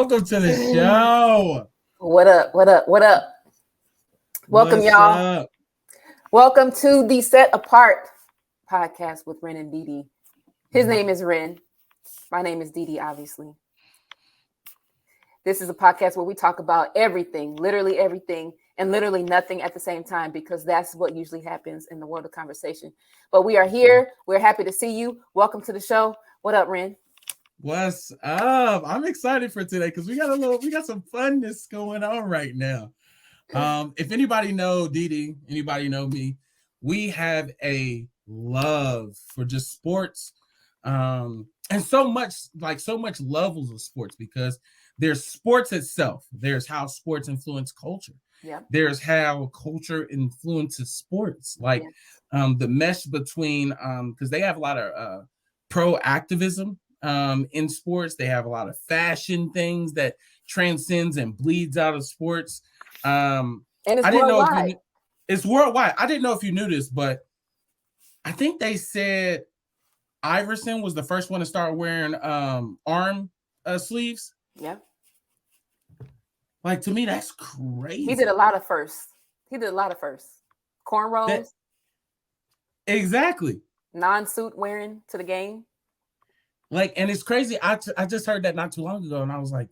Welcome to the show. What up? What up? What up? Welcome, What's y'all. up? Welcome to the Set Apart podcast with Ren and Dee. His name is Ren. My name is Dee, obviously. This is a podcast where we talk about everything, literally everything, and literally nothing at the same time, because that's what usually happens in the world of conversation. But we are here. We're happy to see you. Welcome to the show. What up, Ren? What's up? I'm excited for today because we got some funness going on right now. If anybody know Dee, anybody know me, we have a love for just sports, and so much levels of sports, because there's sports itself. There's how sports influence culture. Yeah. There's how culture influences sports. Like the mesh between because they have a lot of pro activism in sports. They have a lot of fashion things that transcends and bleeds out of sports. And it's I didn't worldwide. know if it's worldwide. I didn't know if you knew this, but I think they said Iverson was the first one to start wearing arm sleeves. Yeah. Like, to me, that's crazy. He did a lot of firsts. Cornrows. Exactly. Non-suit wearing to the game. Like, and it's crazy. I just heard that not too long ago, and I was like,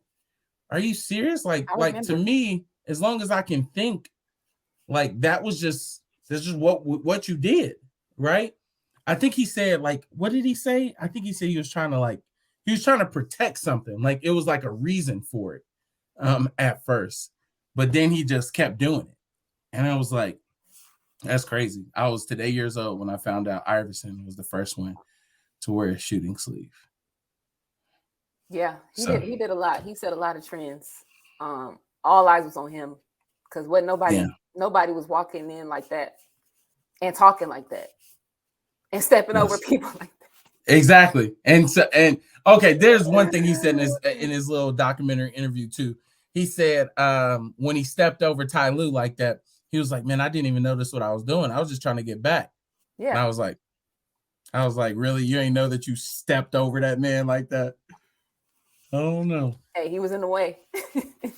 "Are you serious?" Like to me, as long as I can think, like that's just what you did, right? I think he said, like, what did he say? I think he said he was trying to protect something. Like, it was like a reason for it at first, but then he just kept doing it, and I was like, that's crazy. I was today years old when I found out Iverson was the first one to wear a shooting sleeve. Yeah, he did a lot. He set a lot of trends. All eyes was on him, because nobody was walking in like that and talking like that and stepping over people like that. Exactly. And okay, there's one thing he said in his little documentary interview too. He said when he stepped over Ty Lue like that, he was like, "Man, I didn't even notice what I was doing. I was just trying to get back." Yeah. And I was like, really? You ain't know that you stepped over that man like that? I don't know. Hey, he was in the way.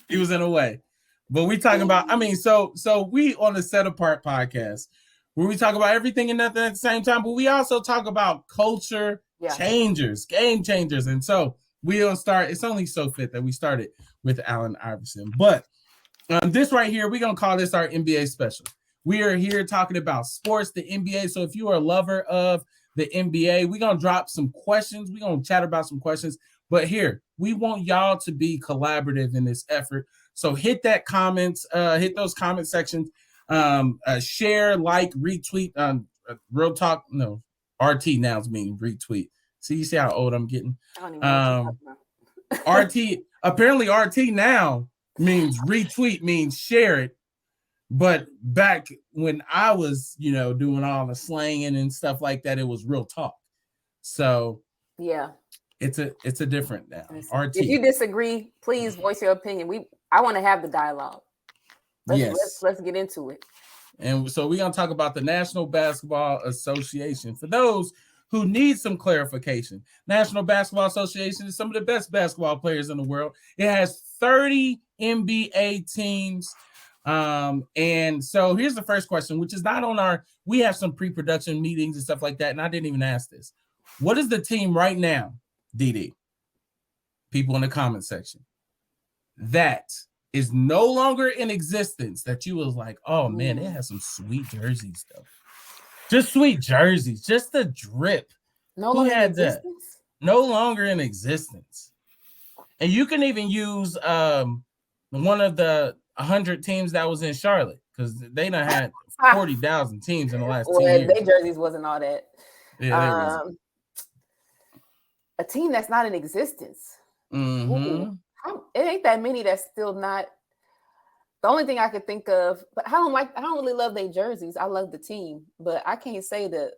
He was in the way. But we talking about, so we on the Set Apart podcast, where we talk about everything and nothing at the same time, but we also talk about culture changers, game changers. And so we don't start, it's only so fit that we started with Allen Iverson. But this right here, we're going to call this our NBA special. We are here talking about sports, the NBA. So if you are a lover of the NBA, we're going to drop some questions. We're going to chat about some questions. But here, we want y'all to be collaborative in this effort. So hit that comments, hit those comment sections, share, like, retweet. Real talk, no, RT now means retweet. See, you see how old I'm getting? I don't even know what you're talking about. Apparently RT now means retweet, means share it. But back when I was, doing all the slanging and stuff like that, it was real talk. So yeah, it's a different now. RT. If you disagree, please voice your opinion. I want to have the dialogue. Let's get into it. And so we're gonna talk about the National Basketball Association. For those who need some clarification, National Basketball Association is some of the best basketball players in the world. It has 30 NBA teams. And so here's the first question, which is not on we have some pre-production meetings and stuff like that, and I didn't even ask this. What is the team right now, Dee? People in the comment section, that is no longer in existence, that you was like, oh man, it has some sweet jerseys though. Just sweet jerseys, just the drip. No longer in existence? No longer in existence. And you can even use one of the 100 teams that was in Charlotte, because they done had 40,000 teams in the last 10 years. Their jerseys wasn't all that. Yeah, a team that's not in existence. Mm-hmm. It ain't that many that's still not. The only thing I could think of, but I don't really love their jerseys. I love the team, but I can't say that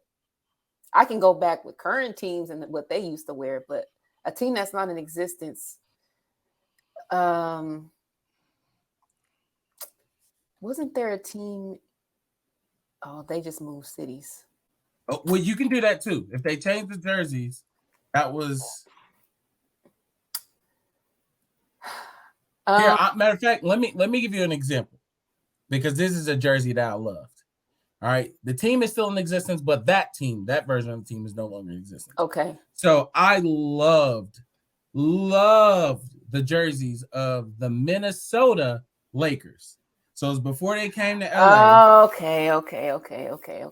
I can go back with current teams and what they used to wear. But a team that's not in existence, wasn't there a team? Oh, they just moved cities. Oh, well, you can do that too. If they change the jerseys, that was Here, matter of fact, let me give you an example because this is a jersey that I loved. All right, the team is still in existence, but that version of the team is no longer in existence. Okay. So I loved the jerseys of the Minnesota Lakers. So it was before they came to LA. Okay.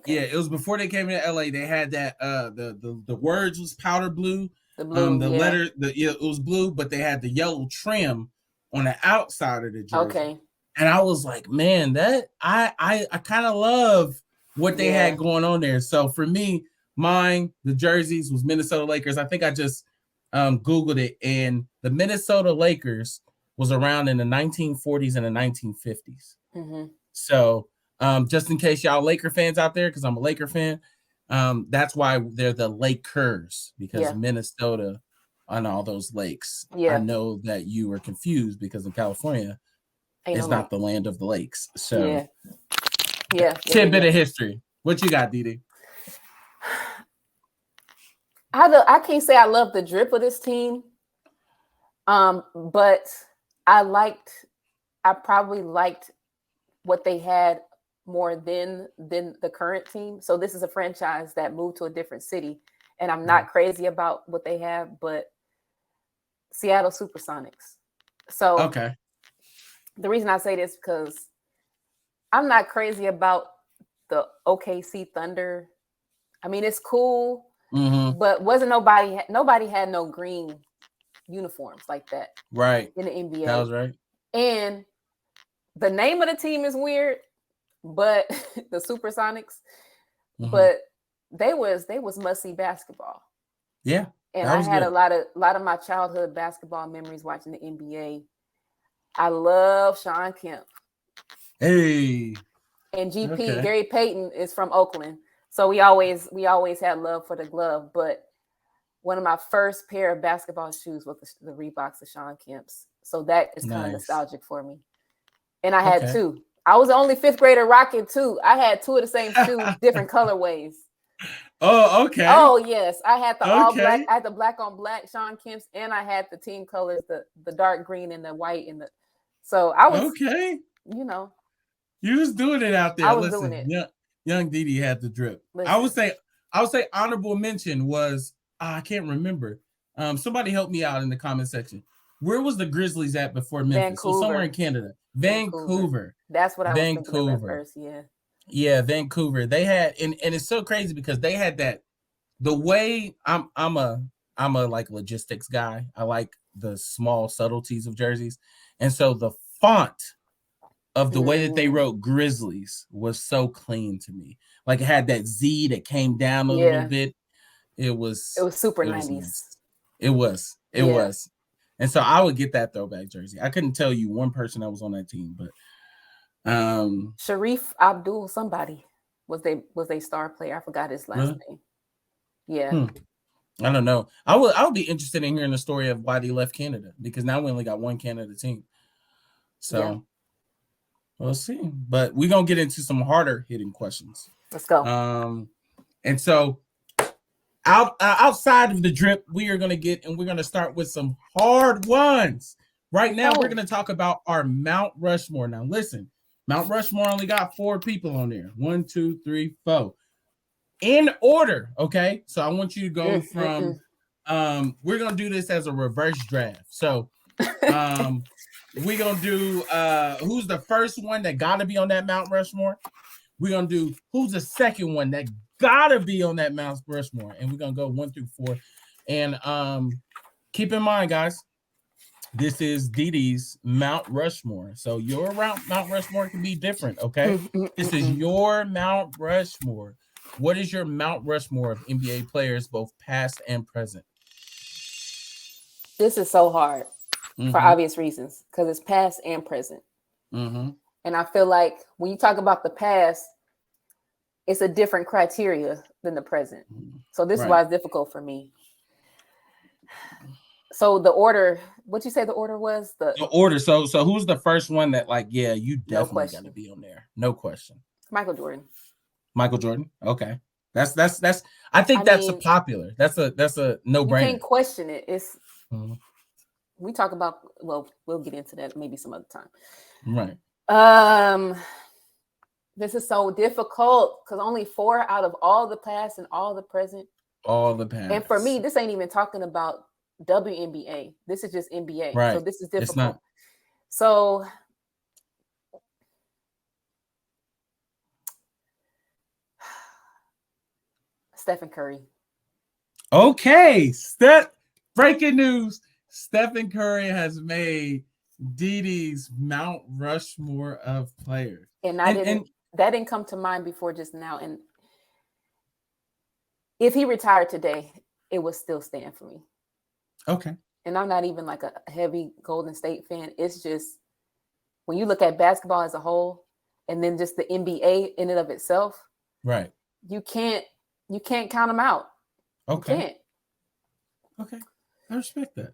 Yeah, it was before they came to LA. They had that the words was powder blue. The blue, letter, it was blue, but they had the yellow trim on the outside of the jersey. Okay. And I was like, man, that I kind of love what they had going on there. So for me, the jerseys was Minnesota Lakers. I think I just Googled it, and the Minnesota Lakers was around in the 1940s and the 1950s. Mm-hmm. So just in case y'all Laker fans out there, because I'm a Laker fan, that's why they're the Lakers, because Minnesota on all those lakes. Yeah. I know that you were confused because in California, it's not the land of the lakes. So tidbit of history. What you got, Didi? I can't say I love the drip of this team. But I probably liked what they had more than the current team. So this is a franchise that moved to a different city, and I'm not crazy about what they have, but Seattle Supersonics. So okay. The reason I say this because I'm not crazy about the OKC Thunder. I mean, it's cool, but nobody had no green uniforms like that. Right. In the NBA. That was right. And the name of the team is weird, but the Supersonics, but they was must-see basketball. Yeah. And I had a lot of my childhood basketball memories watching the NBA. I love Sean Kemp. Hey. And GP, Gary Payton, is from Oakland. So we always had love for the glove. But one of my first pair of basketball shoes was the Reeboks of Sean Kemp's. So that is kind of nostalgic for me. And I had two. I was the only fifth grader rocking two. I had two of the same shoes, different colorways. Oh, okay. Oh, yes. I had the all black. I had the black on black Sean Kemp's, and I had the team colors, the dark green and the white and the. So I was you know. You was doing it out there. I was doing it. Young Didi had the drip. Listen. I would say honorable mention was I can't remember. Somebody help me out in the comment section. Where was the Grizzlies at before Memphis? Vancouver. So somewhere in Canada. Vancouver. That's what I was thinking of at first, yeah. Yeah, Vancouver. They had and it's so crazy because they had that the way I'm a like logistics guy. I like the small subtleties of jerseys. And so the font of the way that they wrote Grizzlies was so clean to me. Like it had that Z that came down a little bit. It was super 90s. It was. And so I would get that throwback jersey. I couldn't tell you one person that was on that team, but Sharif Abdul somebody was they star player. I forgot his last name. Yeah. I don't know. I would be interested in hearing the story of why they left Canada, because now we only got one Canada team. So we'll see. But we're gonna get into some harder hitting questions. Let's go. And so outside of the drip, we're gonna start with some hard ones. Right now, we're gonna talk about our Mount Rushmore. Now, listen, Mount Rushmore only got 4 people on there. 1, 2, 3, 4. In order, okay? So I want you to go from we're gonna do this as a reverse draft. So we're gonna do who's the first one that gotta be on that Mount Rushmore. We're gonna do who's the second one that gotta be on that Mount Rushmore, and we're gonna go 1 through 4. And keep in mind, guys, this is Didi's Mount Rushmore. So your Mount Rushmore can be different, okay? This is your Mount Rushmore. What is your Mount Rushmore of NBA players, both past and present? This is so hard for obvious reasons, because it's past and present. And I feel like when you talk about the past, it's a different criteria than the present. So this is why it's difficult for me. So the order, what you say the order was? The order. So who's the first one that you definitely got to be on there? No question. Michael Jordan. Michael Jordan. Okay. That's I think that's a popular. That's a no-brainer. You can't question it. It's we talk about, well, we'll get into that maybe some other time. Right. This is so difficult because only 4 out of all the past and all the present. All the past. And for me, this ain't even talking about WNBA. This is just NBA. Right. So this is difficult. It's not. So Stephen Curry. Okay. Breaking news. Stephen Curry has made Didi's Mount Rushmore of players. And that didn't come to mind before just now. And if he retired today, it would still stand for me. Okay. And I'm not even like a heavy Golden State fan. It's just when you look at basketball as a whole, and then just the NBA in and of itself, right? You can't count them out. Okay. You can't. Okay, I respect that.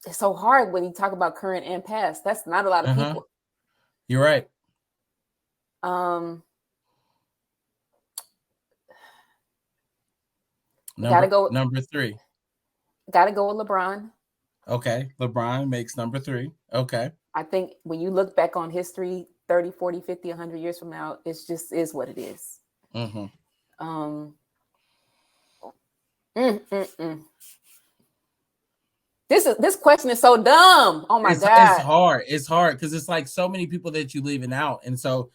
It's so hard when you talk about current and past. That's not a lot of people. You're right. Gotta go number 3. Gotta go with LeBron. Okay, LeBron makes number 3. Okay. I think when you look back on history 30, 40, 50, 100 years from now, it's just is what it is. Mm-hmm. This question is so dumb. Oh my God. It's hard because it's like so many people that you leaving out. And so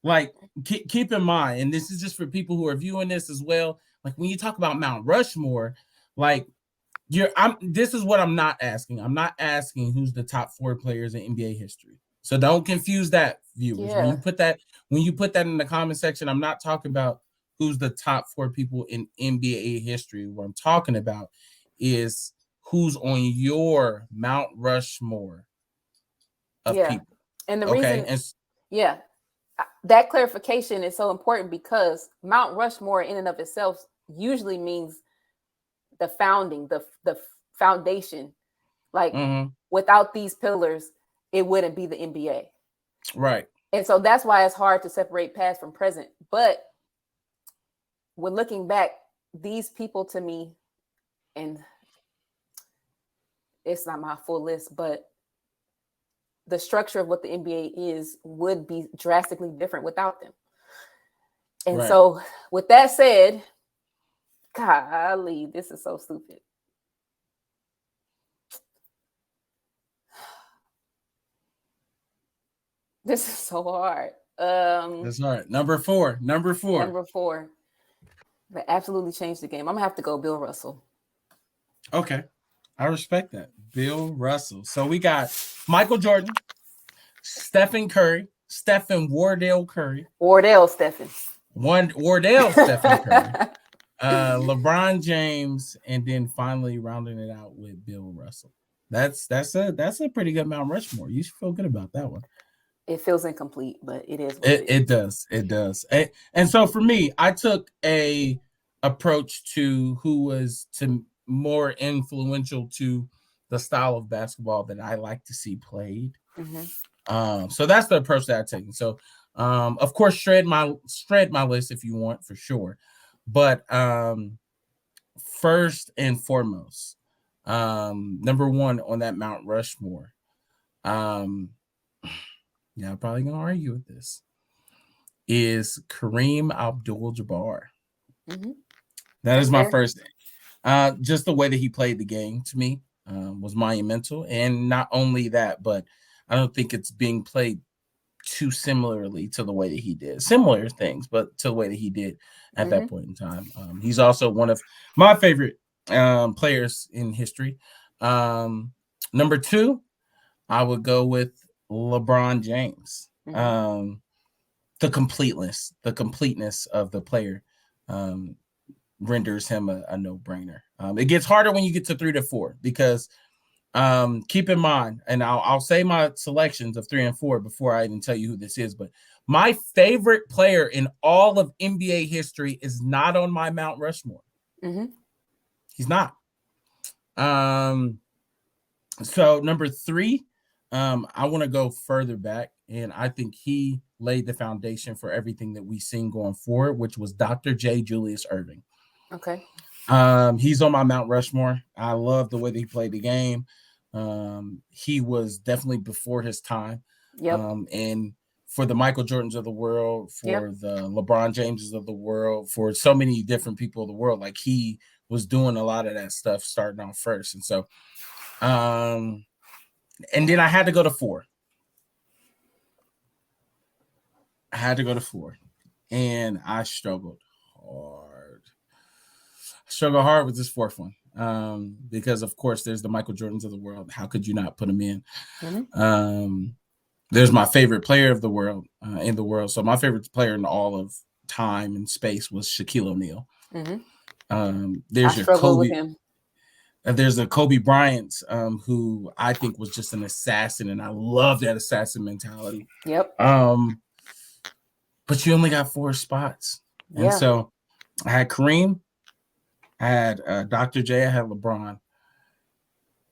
like keep in mind, and this is just for people who are viewing this as well. Like when you talk about Mount Rushmore, like this is what I'm not asking. I'm not asking who's the top 4 players in NBA history. So don't confuse that, viewers. Yeah. When you put that in the comment section, I'm not talking about who's the top 4 people in NBA history. What I'm talking about is who's on your Mount Rushmore of people. And the reason, that clarification is so important because Mount Rushmore in and of itself usually means the founding, the foundation. Like without these pillars, it wouldn't be the NBA. Right. And so that's why it's hard to separate past from present. But when looking back, these people to me, and it's not my full list, but the structure of what the NBA is would be drastically different without them. And so with that said, golly, this is so stupid. This is so hard. That's hard. Number four. That absolutely changed the game. I'm gonna have to go Bill Russell. Okay. I respect that. Bill Russell. So we got Michael Jordan, Stephen Curry, Wardell Curry. Wardell Stephen Curry. LeBron James, and then finally rounding it out with Bill Russell. That's a pretty good Mount Rushmore. You should feel good about that one. It feels incomplete, but it is. It does. And so for me, I took a approach to who was more influential to the style of basketball that I like to see played. Mm-hmm. So that's the approach that I've taken. So, of course, shred my list if you want, for sure. But first and foremost, number 1 on that Mount Rushmore. Yeah, I'm probably gonna argue with this. Is Kareem Abdul-Jabbar? Mm-hmm. That is my first. Just the way that he played the game to me was monumental, and not only that, but I don't think it's being played too similarly to the way that he did. Similar things, but to the way that he did at that point in time. He's also one of my favorite players in history. Number 2, I would go with LeBron James. Mm-hmm. The completeness of the player renders him a no-brainer. It gets harder when you get to 3 to 4 because keep in mind, and I'll say my selections of 3 and 4 before I even tell you who this is, but my favorite player in all of NBA history is not on my Mount Rushmore. Mm-hmm. He's not. So number 3, I want to go further back, and I think he laid the foundation for everything that we've seen going forward, which was Dr. J. Julius Erving. Okay. He's on my Mount Rushmore. I love the way that he played the game. He was definitely before his time. Yep. And for the Michael Jordans of the world, for the LeBron Jameses of the world, for so many different people of the world, like he was doing a lot of that stuff starting off first. And so, and then I had to go to 4. And I struggled hard with this 4th one. Because of course there's the Michael Jordans of the world. How could you not put him in? Mm-hmm. There's my favorite player of the world in the world. So my favorite player in all of time and space was Shaquille O'Neal. Mm-hmm. There's your Kobe. With him. There's a Kobe Bryant, who I think was just an assassin, and I love that assassin mentality. Yep. But you only got 4 spots, and so I had Kareem, I had Dr. J, I had LeBron,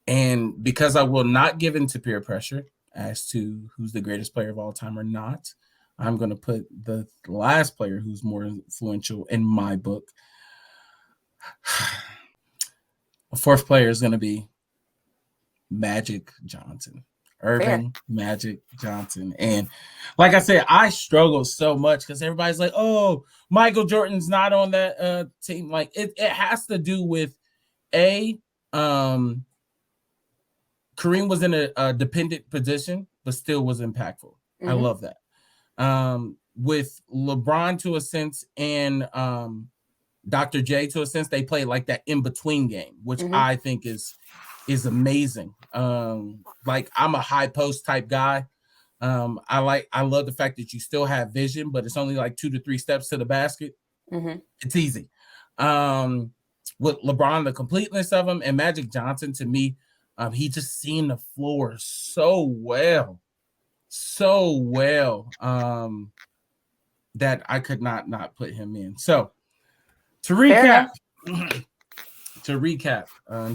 and because I will not give in to peer pressure as to who's the greatest player of all time or not, I'm going to put the last player who's more influential in my book. The 4th player is going to be Magic Johnson. Irving Magic Johnson. And like I said, I struggle so much because everybody's like, oh, Michael Jordan's not on that team. Like it has to do with Kareem was in a dependent position, but still was impactful. Mm-hmm. I love that. With LeBron to a sense and Dr. J to a sense, they play like that in-between game, which I think is amazing. Like I'm a high post type guy. I love the fact that you still have vision, but it's only like 2 to 3 steps to the basket. Mm-hmm. It's easy. With LeBron, the completeness of him, and Magic Johnson, to me, he just seen the floor so well, that I could not put him in. So to recap,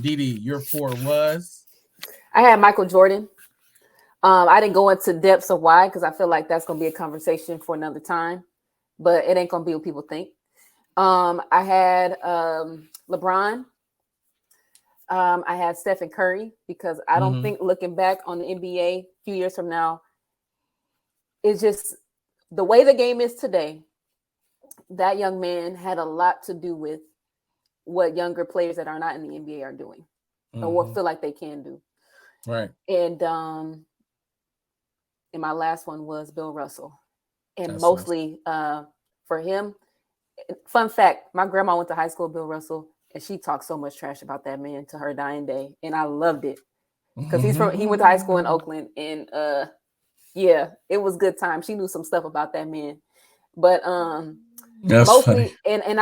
Didi, your 4 was? I had Michael Jordan. I didn't go into depths of why, because I feel like that's going to be a conversation for another time, but it ain't going to be what people think. I had LeBron. I had Stephen Curry, because I don't think, looking back on the NBA a few years from now, it's just the way the game is today. That young man had a lot to do with what younger players that are not in the NBA are doing, or what feel like they can do. Right. And my last one was Bill Russell. And that's mostly for him. Fun fact, my grandma went to high school with Bill Russell, and she talked so much trash about that man to her dying day. And I loved it. Because he went to high school in Oakland, and it was good time. She knew some stuff about that man. But that's mostly funny. and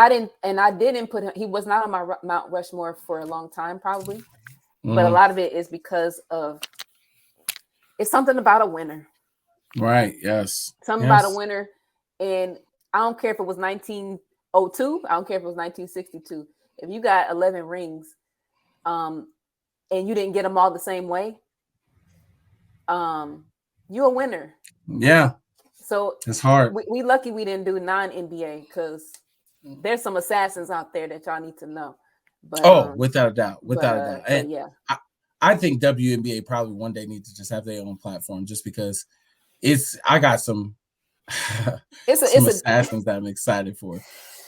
I didn't put him, he was not on my Mount Rushmore for a long time, probably. But a lot of it is because of, it's something about a winner. Right. Yes. Something about a winner. And I don't care if it was 1902. I don't care if it was 1962. If you got 11 rings, and you didn't get them all the same way, you're a winner. Yeah. So it's hard. We lucky we didn't do non-NBA, because there's some assassins out there that y'all need to know. But, without a doubt. And yeah, I think WNBA probably one day needs to just have their own platform, just because I got some assassins that I'm excited for.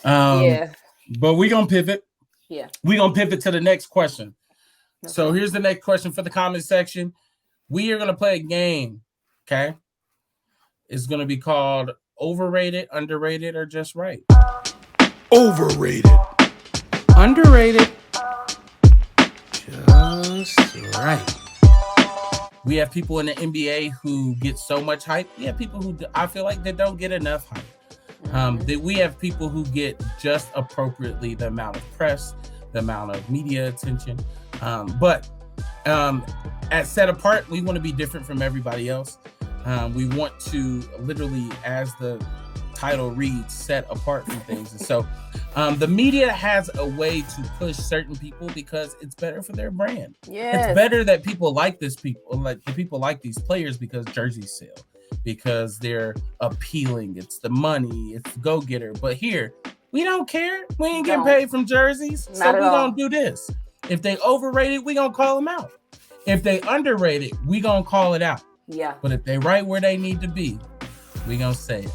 But we're gonna pivot. Yeah, we're gonna pivot to the next question. Okay. So here's the next question for the comment section. We are gonna play a game. Okay, it's gonna be called Overrated, Underrated, or Just Right. Overrated. Underrated. Just right. We have people in the NBA who get so much hype. We have people who I feel like they don't get enough hype. We have people who get just appropriately the amount of press, the amount of media attention. But at Set Apart, we want to be different from everybody else. We want to literally, as the title reads, set apart from things. And so the media has a way to push certain people because it's better for their brand. Yes. It's better that people like these players because jerseys sell, because they're appealing. It's the money, it's the go-getter. But here, We don't care. We ain't getting paid from jerseys. Not so at we all. gonna do this. If they overrated, we gonna call them out. If they underrated, we gonna call it out. Yeah. But if they right where they need to be, we gonna say it.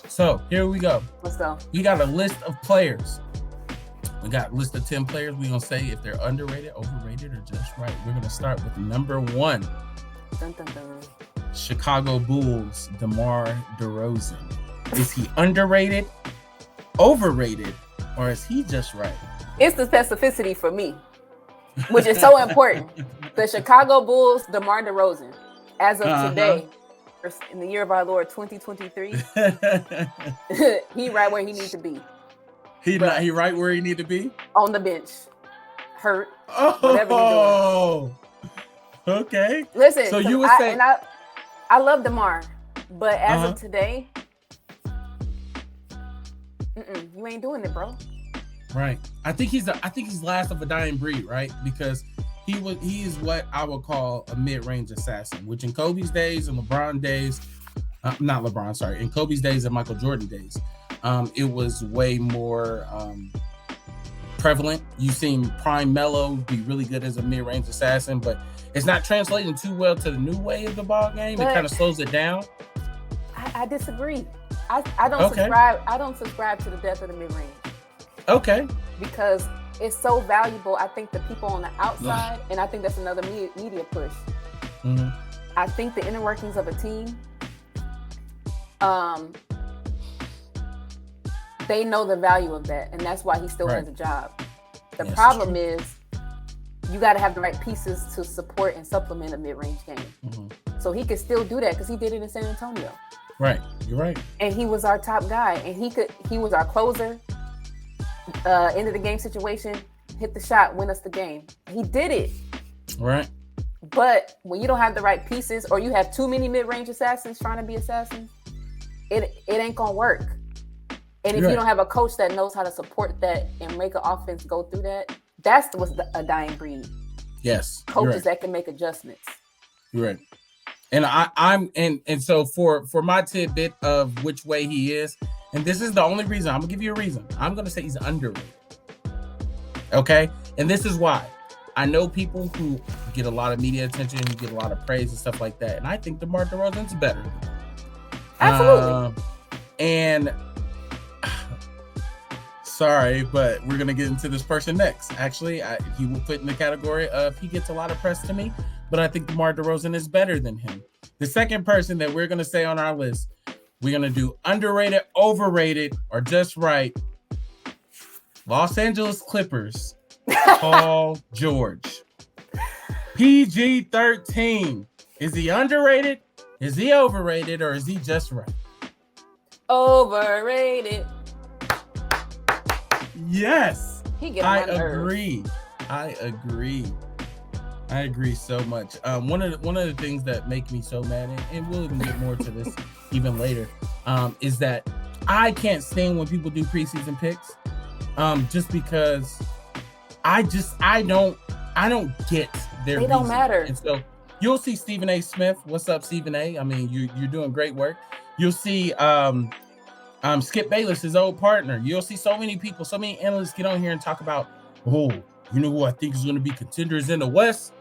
So here we go. Let's go. We got a list of players. We got a list of 10 players. We're gonna say if they're underrated, overrated, or just right. We're gonna start with number 1. Dun, dun, dun. Chicago Bulls, DeMar DeRozan. Is he underrated, overrated, or is he just right? It's the specificity for me, which is so important. The Chicago Bulls, DeMar DeRozan, as of today, in the year of our Lord 2023, he right where he needs to be. He right where he need to be? On the bench, hurt, whatever he's doing. Okay. Listen, so you would say, and I love DeMar, but as of today, you ain't doing it, bro. Right. I think he's last of a dying breed, right? Because he is what I would call a mid-range assassin, which in Kobe's days and LeBron days, not LeBron, sorry, in Kobe's days and Michael Jordan days, it was way more prevalent. You've seen Prime Melo be really good as a mid-range assassin, but it's not translating too well to the new way of the ball game. It kind of slows it down. I disagree. I don't subscribe. I don't subscribe to the depth of the mid-range. Okay. Because it's so valuable. I think the people on the outside, and I think that's another media push. Mm-hmm. I think the inner workings of a team, they know the value of that, and that's why he still has a job. The problem is you got to have the right pieces to support and supplement a mid-range game. Mm-hmm. So he could still do that because he did it in San Antonio. Right, you're right. And he was our top guy, and he was our closer. End of the game situation, hit the shot, win us the game. He did it. Right. But when you don't have the right pieces, or you have too many mid-range assassins trying to be assassins, it ain't gonna work. And if you don't have a coach that knows how to support that and make an offense go through that, that's what's a dying breed. Yes. Coaches that can make adjustments. You're right. And I'm so for my tidbit of which way he is, and this is the only reason, I'm gonna give you a reason. I'm gonna say he's underrated. Okay? And this is why. I know people who get a lot of media attention, who get a lot of praise and stuff like that. And I think DeMar DeRozan's better. Absolutely. And sorry, but we're gonna get into this person next. Actually, he will fit in the category of he gets a lot of press to me, but I think DeMar DeRozan is better than him. The second person that we're gonna say on our list, we're gonna do underrated, overrated, or just right. Los Angeles Clippers, Paul George. PG-13. Is he underrated? Is he overrated? Or is he just right? Overrated. Yes. I agree. I agree so much. One of the things that make me so mad, and we'll even get more to this even later, is that I can't stand when people do preseason picks. Just because I don't get their reason. Don't matter. And so you'll see Stephen A. Smith. What's up, Stephen A? I mean, you're doing great work. You'll see Skip Bayless, his old partner. You'll see so many people, so many analysts get on here and talk about, you know who I think is going to be contenders in the West?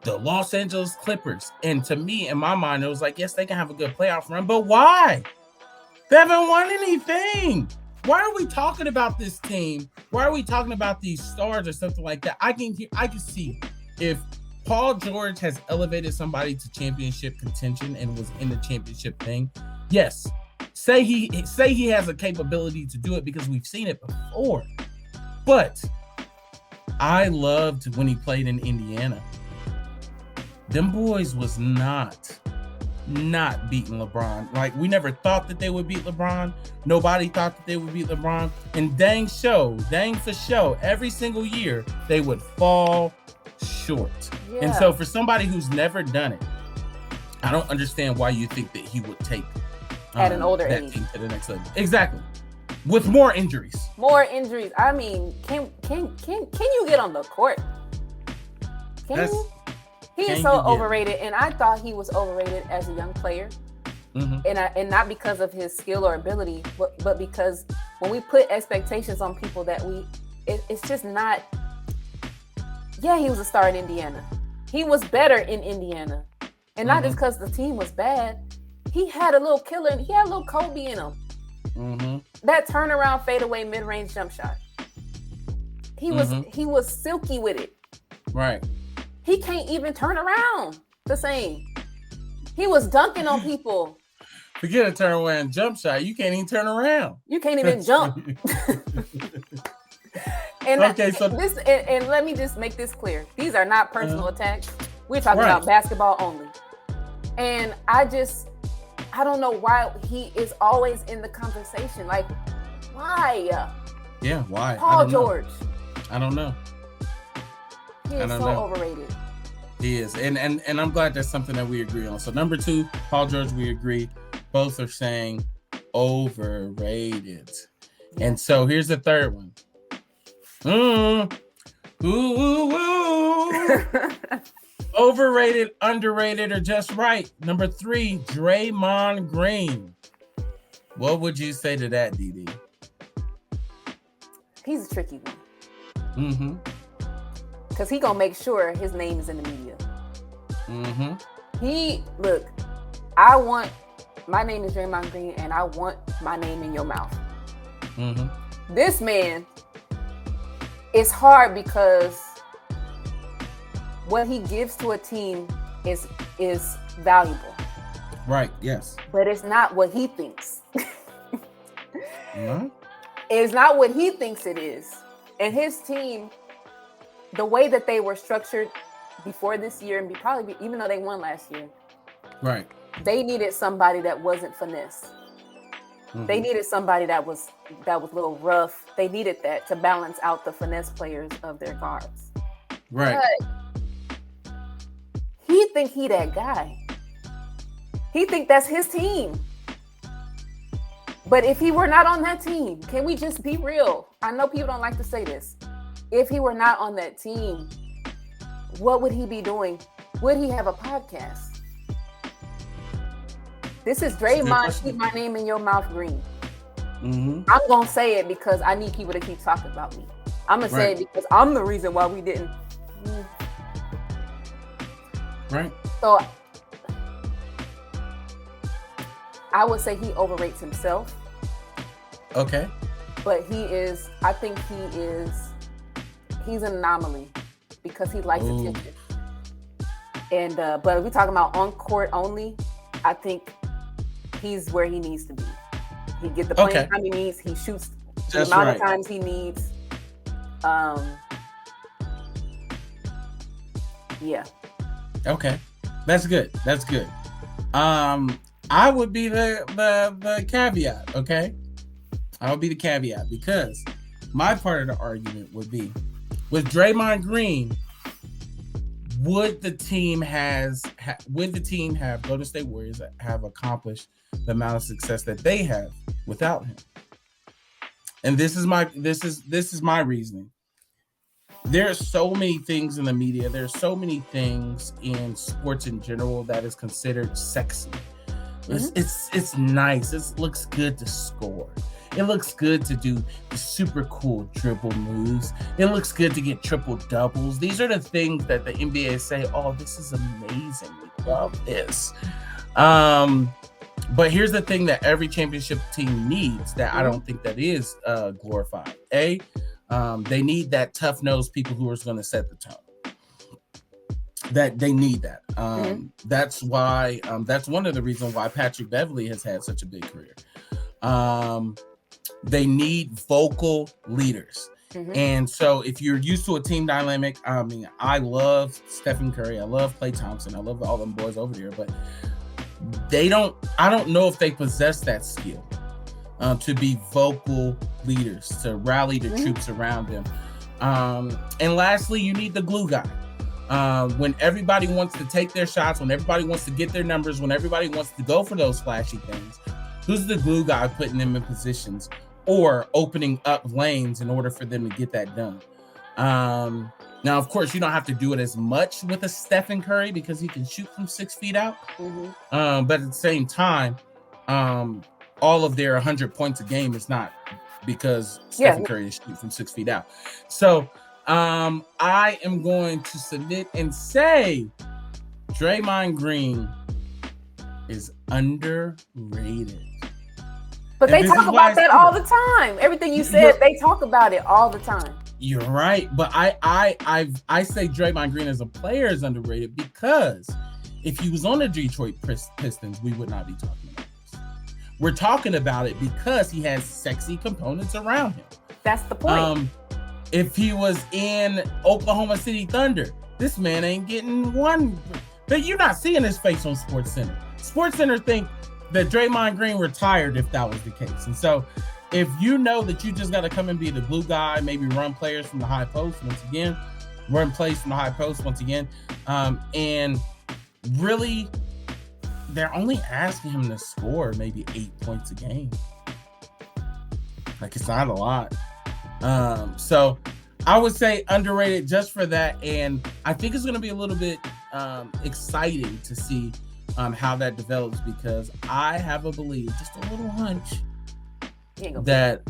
The Los Angeles Clippers. And to me, in my mind, it was like, yes, they can have a good playoff run, but why? They haven't won anything. Why are we talking about this team? Why are we talking about these stars or something like that? I can see if Paul George has elevated somebody to championship contention and was in the championship thing. Yes, say he has a capability to do it because we've seen it before. But I loved when he played in Indiana. Them boys was not beating LeBron. Like, we never thought that they would beat LeBron. Nobody thought that they would beat LeBron. And dang for show, every single year they would fall short. Yeah. And so for somebody who's never done it, I don't understand why you think that he would take at an older age team to the next level. Exactly. With more injuries. I mean, can you get on the court? He is so overrated, and I thought he was overrated as a young player, and not because of his skill or ability, but because when we put expectations on people that it's just not. Yeah, he was a star in Indiana. He was better in Indiana, and not just because the team was bad. He had a little killer. He had a little Kobe in him. That turnaround, fadeaway, mid-range jump shot. He was silky with it. Right. He can't even turn around the same. He was dunking on people. Forget a turn around jump shot. You can't even turn around. You can't even jump. And and let me just make this clear. These are not personal attacks. We're talking about basketball only. And I don't know why he is always in the conversation. Like, why? Yeah, why? Paul George. I don't know. He is so overrated. He is. And I'm glad that's something that we agree on. So number 2, Paul George, we agree. Both are saying overrated. And so here's the third one. Overrated, underrated, or just right. Number 3, Draymond Green. What would you say to that, DD? He's a tricky one. Because he gonna make sure his name is in the media. My name is Draymond Green, and I want my name in your mouth. This man, it's hard because what he gives to a team is valuable. Right, yes. But it's not what he thinks. It's not what he thinks it is. And his team, the way that they were structured before this year, and even though they won last year, right, they needed somebody that wasn't finesse. They needed somebody that was a little rough. They needed that to balance out the finesse players of their guards. Right. But he think he that guy. He think that's his team. But if he were not on that team, can we just be real? I know people don't like to say this. If he were not on that team, what would he be doing? Would he have a podcast? This is Draymond, keep my name in your mouth green. I'm going to say it because I need people to keep talking about me. I'm going to say it because I'm the reason why we didn't. Right. So I would say he overrates himself. Okay. But he's an anomaly because he likes attention. And but if we're talking about on court only, I think he's where he needs to be. He gets the playing time he needs. He shoots the amount of times he needs. Yeah. Okay. That's good. I would be the caveat, okay? I would be the caveat because my part of the argument would be with Draymond Green, would the team have Golden State Warriors have accomplished the amount of success that they have without him? And this is my reasoning. There are so many things in the media. There's so many things in sports in general that is considered sexy. It's nice. It looks good to score. It looks good to do the super cool dribble moves. It looks good to get triple doubles. These are the things that the NBA say, oh, this is amazing. We love this. But here's the thing that every championship team needs that I don't think that is glorified. They need that tough-nosed people who are going to set the tone. That they need that. That's why. That's one of the reasons why Patrick Beverley has had such a big career. They need vocal leaders. And so if you're used to a team dynamic, I mean, I love Stephen Curry. I love Klay Thompson. I love all them boys over there, but I don't know if they possess that skill to be vocal leaders, to rally the troops around them. And lastly, you need the glue guy. When everybody wants to take their shots, when everybody wants to get their numbers, when everybody wants to go for those flashy things, who's the glue guy putting them in positions or opening up lanes in order for them to get that done? Now, of course, you don't have to do it as much with a Stephen Curry because he can shoot from 6 feet out. But at the same time, all of their 100 points a game is not because Stephen Curry is shooting from 6 feet out. So I am going to submit and say Draymond Green is underrated. But they talk about that all the time. Everything you said, they talk about it all the time. You're right, but I say Draymond Green as a player is underrated because if he was on the Detroit Pistons, we would not be talking about this. We're talking about it because he has sexy components around him. That's the point. If he was in Oklahoma City Thunder, this man ain't getting one. But you're not seeing his face on SportsCenter. SportsCenter think that Draymond Green retired if that was the case. And so if you know that you just got to come and be the glue guy, maybe run players from the high post once again, and really they're only asking him to score maybe 8 points a game. Like, it's not a lot. So I would say underrated just for that. And I think it's going to be a little bit exciting to see how that develops, because I have a belief, just a little hunch, that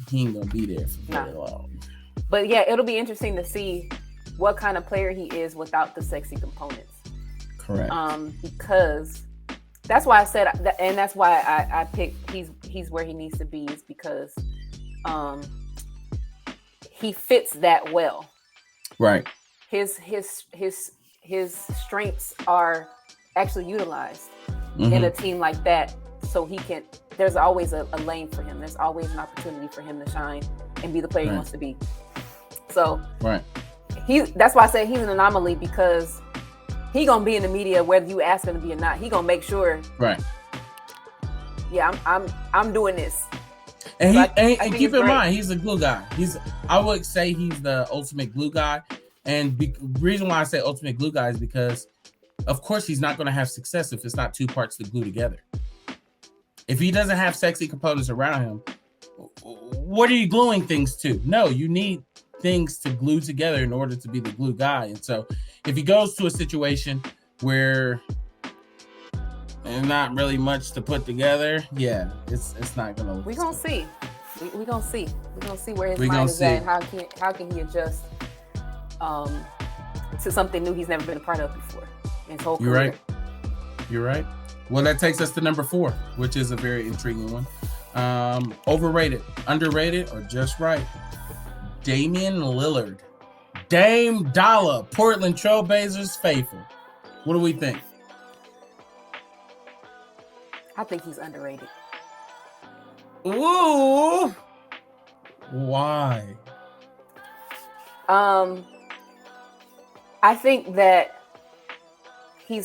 he ain't gonna be there for very long. But yeah, it'll be interesting to see what kind of player he is without the sexy components. Correct. Because that's why I said, and that's why I picked he's where he needs to be, is because he fits that well. Right. His strengths are actually utilized in a team like that, so he can. There's always a lane for him. There's always an opportunity for him to shine and be the player he wants to be. So that's why I say he's an anomaly, because he gonna be in the media whether you ask him to be or not. He gonna make sure. Right. Yeah, I'm doing this. And so keep in mind, he's a glue guy. I would say he's the ultimate glue guy. And the reason why I say ultimate glue guy is because, of course, he's not going to have success if it's not two parts to glue together. If he doesn't have sexy components around him, what are you gluing things to? No, you need things to glue together in order to be the glue guy. And so if he goes to a situation where there's not really much to put together, yeah, it's not going to look. We're going to see. We're going to see. We're going to see where his mind is at, and how can he adjust to something new he's never been a part of before in his whole career. You're right. Well, that takes us to number 4, which is a very intriguing one. Overrated, underrated, or just right? Damian Lillard. Dame Dollar, Portland Trailblazers faithful. What do we think? I think he's underrated. Ooh. Why? I think that he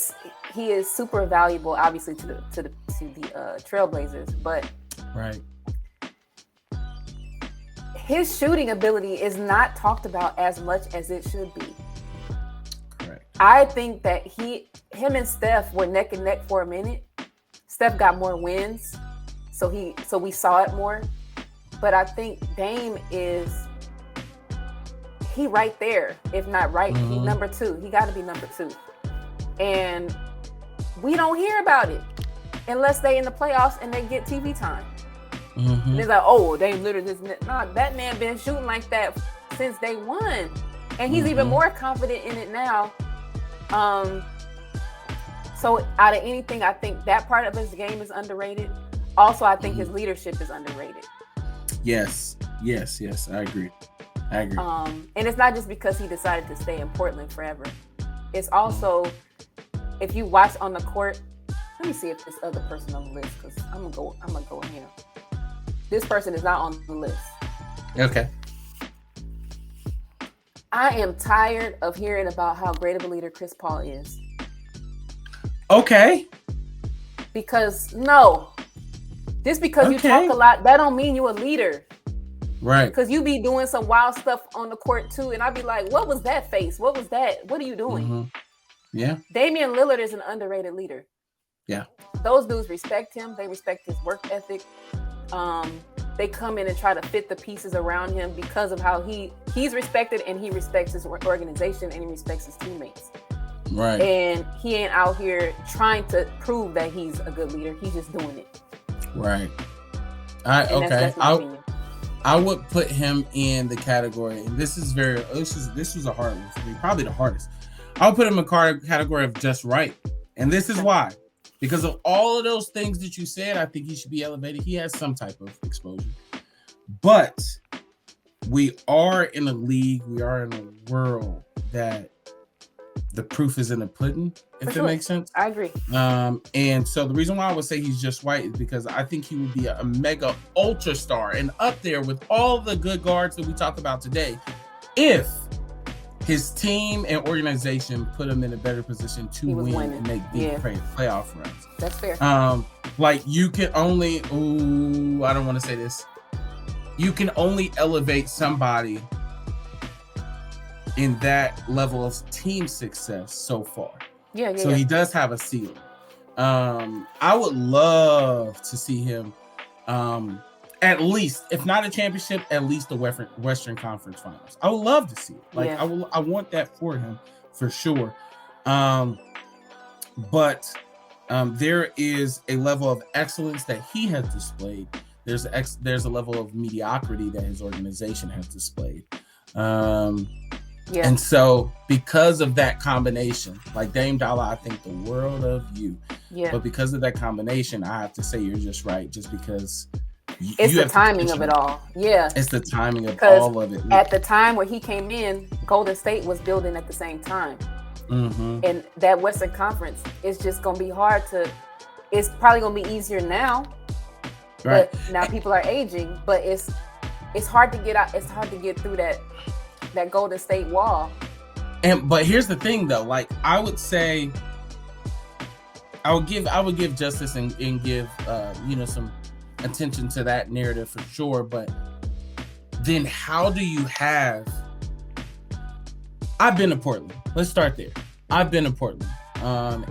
is super valuable, obviously, to the Trailblazers, but his shooting ability is not talked about as much as it should be. Correct. I think that him and Steph were neck and neck for a minute. Steph got more wins, so we saw it more. But I think Dame is right there, if not right. He's number 2. He got to be number 2. And we don't hear about it unless they in the playoffs and they get TV time. And it's like, oh, Dame Lillard is not. That man been shooting like that since day one, and he's even more confident in it now. So out of anything, I think that part of his game is underrated. Also, I think his leadership is underrated. Yes, I agree. And it's not just because he decided to stay in Portland forever. It's also, if you watch on the court, let me see if this other person on the list, because I'm gonna go in here. This person is not on the list. Okay. I am tired of hearing about how great of a leader Chris Paul is. Okay. Because just because you talk a lot, that don't mean you're a leader. Right. Because you be doing some wild stuff on the court too, and I'd be like, what was that face? What was that? What are you doing? Yeah. Damian Lillard is an underrated leader. Yeah. Those dudes respect him. They respect his work ethic. They come in and try to fit the pieces around him because of how he's respected, and he respects his organization, and he respects his teammates. Right. And he ain't out here trying to prove that he's a good leader. He's just doing it. Right. That's my opinion. I would put him in the category, and this was a hard one for me, probably the hardest. I would put him in the category of just right. And this is why. Because of all of those things that you said, I think he should be elevated. He has some type of exposure. But we are in a league, we are in a world that the proof is in the pudding, if that makes sense. I agree. And so the reason why I would say he's just right is because I think he would be a mega ultra star and up there with all the good guards that we talk about today if his team and organization put him in a better position to win and make deep playoff runs. That's fair. Like you can only, I don't want to say this. You can only elevate somebody in that level of team success so far. So he does have a ceiling. I would love to see him at least, if not a championship, at least the Western Conference Finals. I would love to see it. Like I want that for him for sure. But there is a level of excellence that he has displayed. There's a level of mediocrity that his organization has displayed. And so because of that combination, like Dame Dollar, I think the world of you. But because of that combination, I have to say you're just right, just because it's the timing of it all. It's the timing of all of it. At the time where he came in, Golden State was building at the same time. And that Western Conference is just going to be hard to, it's probably going to be easier now. Right. But now people are aging, but it's hard to get out. It's hard to get through that Golden State wall. But here's the thing though, like I would say, I would give justice and give some attention to that narrative for sure. But then how do you have? I've been to Portland. Let's start there. I've been to Portland,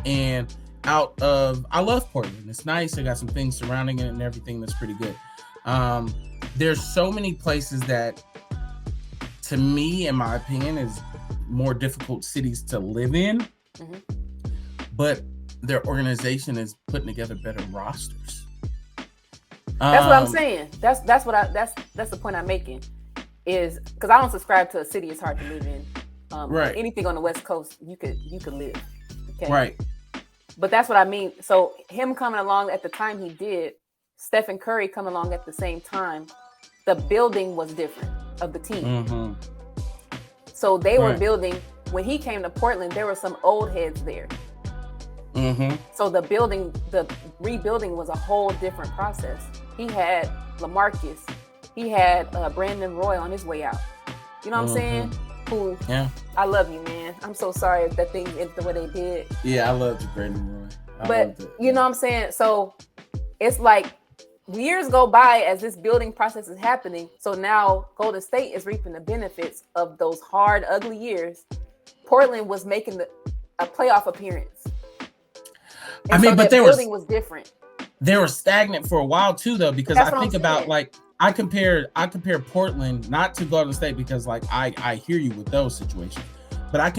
and I love Portland. It's nice. I got some things surrounding it and everything that's pretty good. There's so many places that, to me, in my opinion, is more difficult cities to live in, but their organization is putting together better rosters. That's what I'm saying. That's the point I'm making, is because I don't subscribe to a city it's hard to live in. Right. Anything on the West Coast, you could live. Okay. Right. But that's what I mean. So him coming along at the time he did, Stephen Curry coming along at the same time, the building was different of the team. So they were building, when he came to Portland, there were some old heads there. So the rebuilding was a whole different process. He had LaMarcus, he had Brandon Roy on his way out. You know what I'm saying? Who? Yeah. I love you, man. I'm so sorry that thing ended the way they did. Yeah, I loved you, Brandon Roy. But you know what I'm saying? So it's like years go by as this building process is happening. So now Golden State is reaping the benefits of those hard, ugly years. Portland was making a playoff appearance. And but the building was different. They were stagnant for a while too, though, because I think about like I compare Portland not to Golden State because like I hear you with those situations, but I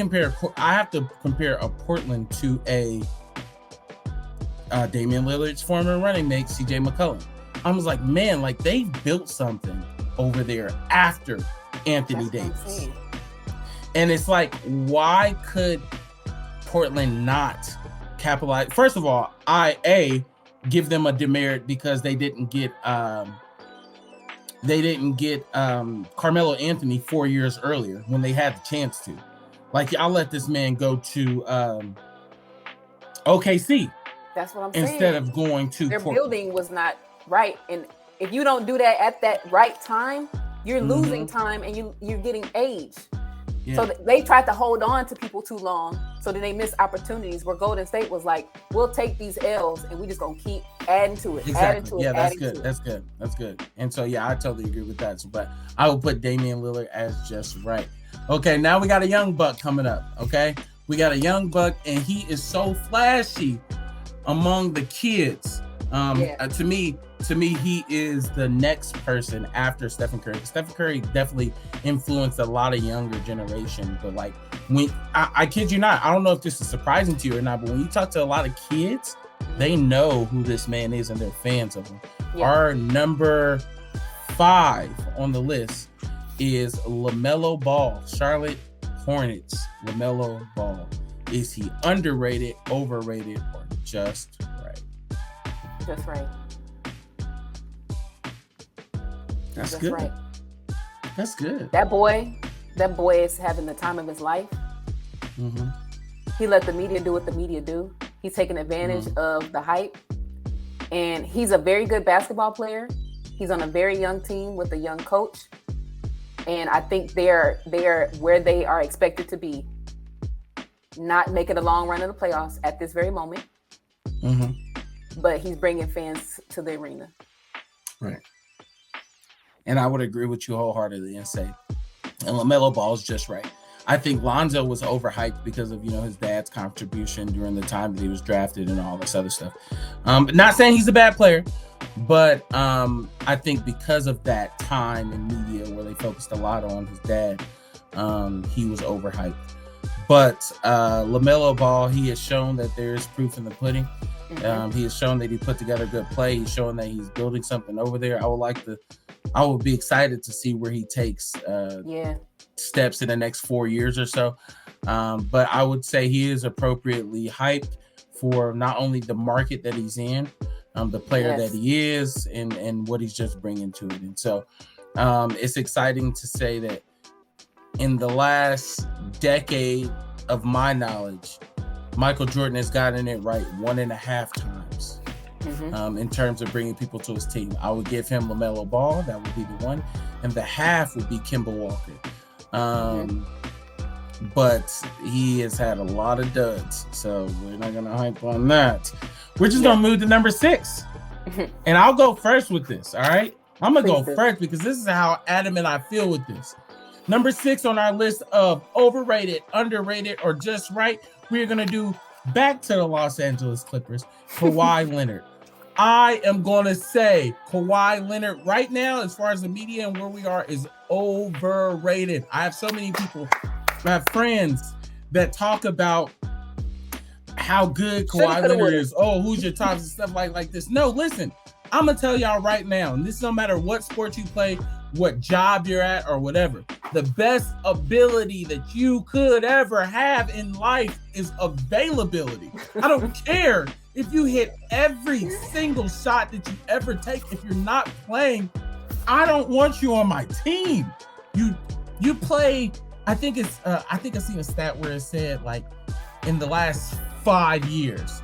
have to compare a Portland to a Damian Lillard's former running mate, CJ McCollum. I was like, man, like they built something over there after Anthony Davis. And it's like, why could Portland not capitalize? First of all, I give them a demerit because they didn't get Carmelo Anthony 4 years earlier when they had the chance to. Like, I'll let this man go to OKC. That's what I'm saying. Instead of going to their Portland. Building was not right, and if you don't do that at that right time, you're losing time and you're getting age. Yeah. So they tried to hold on to people too long, so then they missed opportunities where Golden State was like, we'll take these L's and we just gonna keep adding to it. Exactly. That's good. And so, yeah, I totally agree with that. So, but I will put Damian Lillard as just right. Okay, now we got a young buck coming up. Okay, we got a young buck, and he is so flashy among the kids. To me, he is the next person after Stephen Curry. Stephen Curry definitely influenced a lot of younger generation. But like, when I kid you not, I don't know if this is surprising to you or not, but when you talk to a lot of kids, they know who this man is and they're fans of him. Yeah. Our number 5 on the list is LaMelo Ball, Charlotte Hornets. LaMelo Ball. Is he underrated, overrated, or just right? Just right. That's just good. Right. That's good. That boy is having the time of his life. Mm-hmm. He let the media do what the media do. He's taking advantage of the hype. And he's a very good basketball player. He's on a very young team with a young coach. And I think they're where they are expected to be. Not making a long run in the playoffs at this very moment. Mm-hmm. But he's bringing fans to the arena. Right. And I would agree with you wholeheartedly and say, and LaMelo Ball is just right. I think Lonzo was overhyped because of, his dad's contribution during the time that he was drafted and all this other stuff. Not saying he's a bad player, but I think because of that time in media where they focused a lot on his dad, he was overhyped. But LaMelo Ball, he has shown that there is proof in the pudding. Mm-hmm. He has shown that he put together good play. He's shown that he's building something over there. I would be excited to see where he takes steps in the next 4 years or so. But I would say he is appropriately hyped for not only the market that he's in, the player that he is, and what he's just bringing to it. And so it's exciting to say that in the last decade of my knowledge, Michael Jordan has gotten it right 1.5 times. Mm-hmm. In terms of bringing people to his team. I would give him LaMelo Ball. That would be the one. And the half would be Kemba Walker. But he has had a lot of duds. So we're not going to hype on that. We're just going to move to number 6. And I'll go first with this, all right? I'm going to go first because this is how adamant I feel with this. Number 6 on our list of overrated, underrated, or just right, we're going to do back to the Los Angeles Clippers, Kawhi Leonard. I am going to say Kawhi Leonard right now, as far as the media and where we are, is overrated. I have so many people, I have friends that talk about how good Kawhi Leonard is. Oh, who's your tops and stuff like this. No, listen, I'm going to tell y'all right now, and this no matter what sport you play, what job you're at, or whatever, the best ability that you could ever have in life is availability. I don't care if you hit every single shot that you ever take. If you're not playing, I don't want you on my team. You play. I think I seen a stat where it said like in the last 5 years,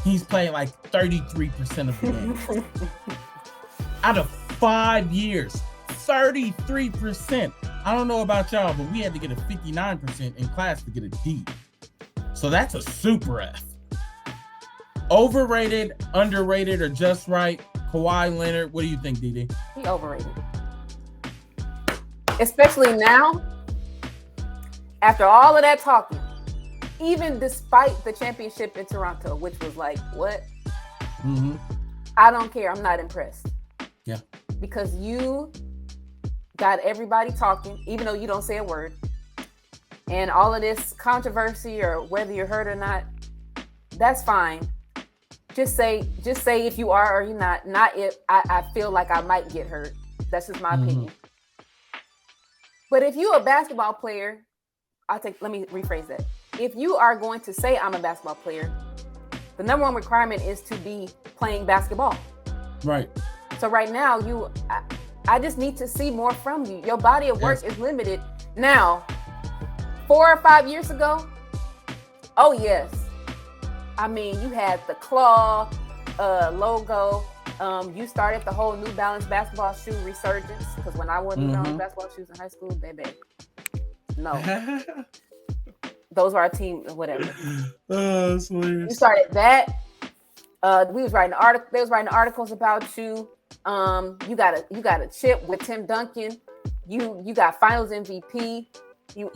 he's playing like 33% of the games. Out of 5 years, 33%. I don't know about y'all, but we had to get a 59% in class to get a D. So that's a super F. Overrated, underrated, or just right? Kawhi Leonard, what do you think, DD? He overrated. Especially now, after all of that talking, even despite the championship in Toronto, which was like, what? Mm-hmm. I don't care. I'm not impressed. Yeah. Because you got everybody talking, even though you don't say a word. And all of this controversy, or whether you're hurt or not, that's fine. Just say if you are or you're not. Not if I feel like I might get hurt. That's just my opinion. But if you're a basketball player, let me rephrase that. If you are going to say I'm a basketball player, the number one requirement is to be playing basketball. Right. So right now, I just need to see more from you. Your body of work is limited. Now, 4 or 5 years ago, oh yes. I mean, you had the claw logo. You started the whole New Balance basketball shoe resurgence. Because when I wore New Balance basketball shoes in high school, baby, no. Those were our team, whatever. Oh, sweet. You started that. We was writing articles. They was writing articles about you. You got a chip with Tim Duncan. You got Finals MVP.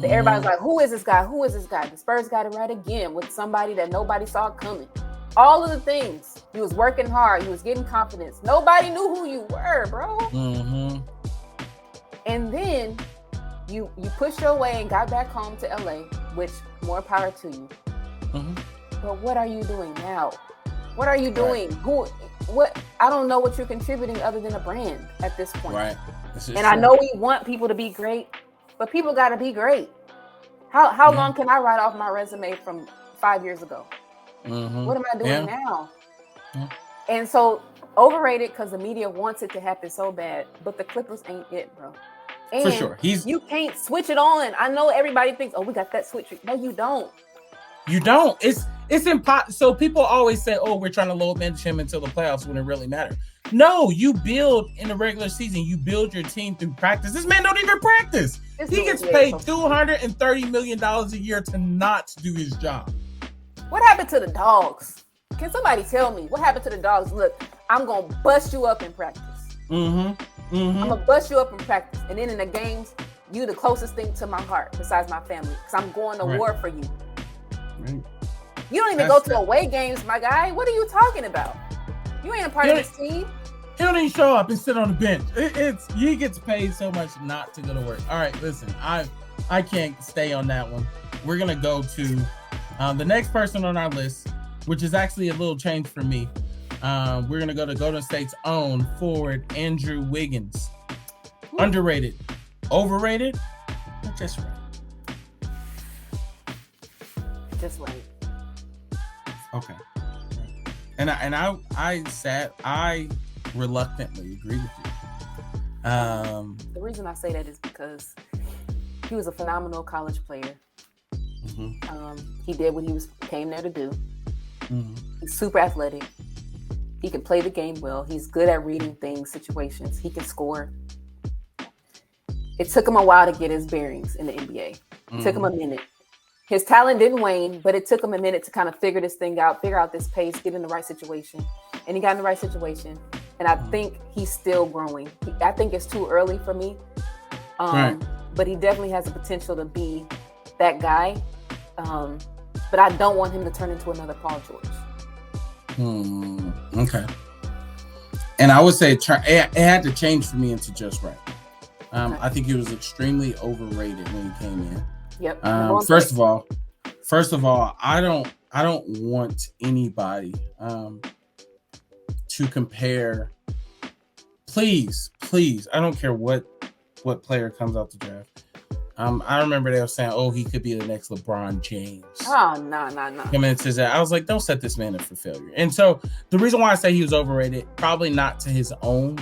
Everybody's like, who is this guy? Who is this guy? The Spurs got it right again with somebody that nobody saw coming. All of the things. He was working hard. He was getting confidence. Nobody knew who you were, bro. Mm-hmm. And then you pushed your way and got back home to LA, which more power to you. Mm-hmm. But what are you doing now? What are you doing? Right. I don't know what you're contributing other than a brand at this point. Right. And I know we want people to be great, but people got to be great. How long can I write off my resume from 5 years ago? Mm-hmm. What am I doing now? Yeah. And so overrated because the media wants it to happen so bad, but the Clippers ain't it, bro. And for sure, you can't switch it on. I know everybody thinks, oh, we got that switch. No, you don't. You don't. It's impossible. So people always say, "Oh, we're trying to low bench him until the playoffs when it really matters." No, you build in the regular season. You build your team through practice. This man don't even practice. He gets paid $230 million a year to not do his job. What happened to the dogs? Can somebody tell me what happened to the dogs? Look, I'm gonna bust you up in practice. I'm gonna bust you up in practice, and then in the games, you the closest thing to my heart besides my family, because I'm going to war for you. Right. You don't even go to away games, my guy. What are you talking about? You ain't a part of this team. He don't even show up and sit on the bench. He gets paid so much not to go to work. All right, listen, I can't stay on that one. We're gonna go to the next person on our list, which is actually a little change for me. We're gonna go to Golden State's own forward Andrew Wiggins. Underrated, overrated, or just right? Just right. Okay. And I reluctantly agree with you. The reason I say that is because he was a phenomenal college player. He did what he came there to do. He's super athletic. He can play the game well. He's good at reading things, situations. He can score. It took him a while to get his bearings in the NBA. It took him a minute. His talent didn't wane, but it took him a minute to kind of figure this thing out, figure out this pace, get in the right situation. And he got in the right situation. And I think he's still growing. I think it's too early for me. But he definitely has the potential to be that guy. But I don't want him to turn into another Paul George. Okay. And I would say it had to change for me into just right. I think he was extremely overrated when he came in. Yep. First of all, I don't want anybody to compare. Please, I don't care what player comes out the draft. I remember they were saying, "Oh, he could be the next LeBron James." Oh, no. Coming into that, I was like, "Don't set this man up for failure." And so the reason why I say he was overrated, probably not to his own,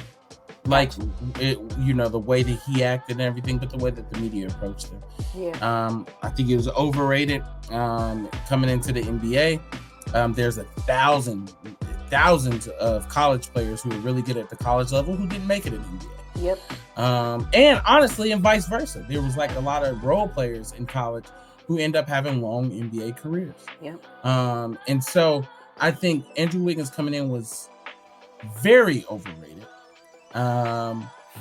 the way that he acted and everything, but the way that the media approached him. Yeah. I think he was overrated. Coming into the NBA, there's thousands of college players who are really good at the college level who didn't make it in the NBA. Yep. And honestly, and vice versa, there was like a lot of role players in college who end up having long NBA careers. Yep. And so I think Andrew Wiggins coming in was very overrated.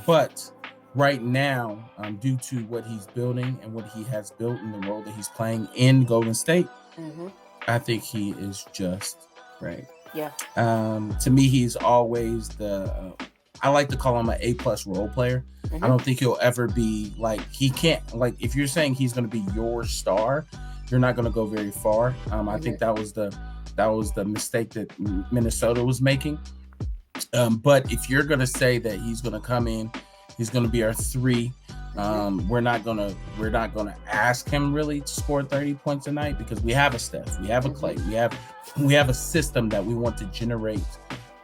But right now, due to what he's building and what he has built in the role that he's playing in Golden State, I think he is just right. Yeah. To me, he's always I like to call him an A+ role player. I don't think he'll ever be he can't, if you're saying he's going to be your star, you're not going to go very far. I think that was the mistake that Minnesota was making. But if you're going to say that he's going to come in, he's going to be our 3. We're not going to ask him really to score 30 points a night because we have a Steph, we have a Clay, we have a system that we want to generate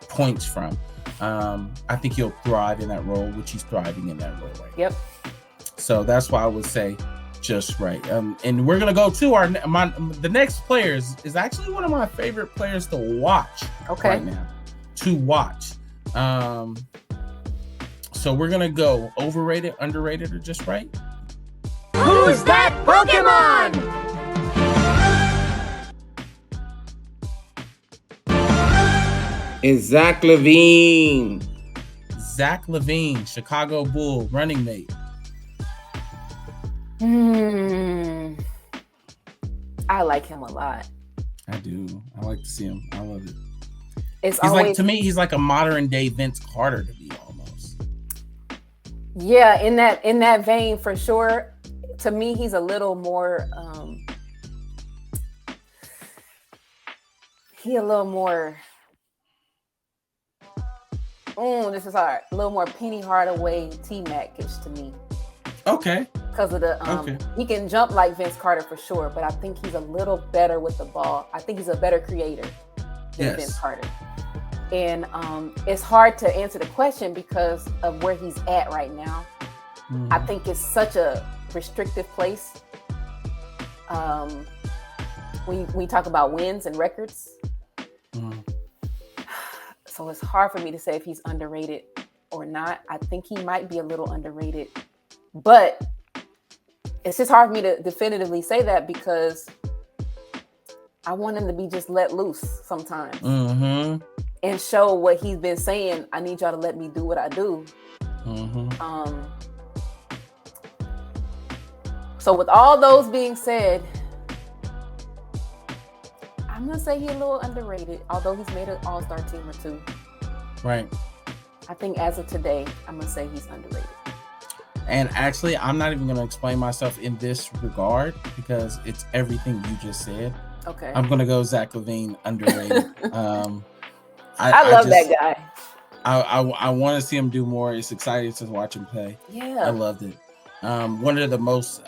points from. I think he'll thrive in that role, which he's thriving in that role right now. Yep. So that's why I would say just right. And we're gonna go to the next player is actually one of my favorite players to watch right now. To watch. So we're gonna go overrated, underrated, or just right. Who's that Pokemon? It's Zach LaVine. Zach LaVine, Chicago Bull running mate. I like him a lot. I do. I like to see him. I love it. To me, he's like a modern day Vince Carter to me almost. Yeah, in that vein for sure. To me, he's a little more This is hard. A little more Penny Hardaway, T-Mac-ish to me. Okay. Because of the he can jump like Vince Carter for sure, but I think he's a little better with the ball. I think he's a better creator than Vince Carter. And it's hard to answer the question because of where he's at right now. I think it's such a restrictive place. When we talk about wins and records. So it's hard for me to say if he's underrated or not. I think he might be a little underrated, but it's just hard for me to definitively say that because I want him to be just let loose sometimes and show what he's been saying. I need y'all to let me do what I do. So with all those being said, I'm going to say he's a little underrated, although he's made an all-star team or two. Right. I think as of today, I'm going to say he's underrated. And actually, I'm not even going to explain myself in this regard because it's everything you just said. Okay. I'm going to go Zach LaVine, underrated. I love that guy. I want to see him do more. It's exciting to watch him play. Yeah. I loved it. One of the most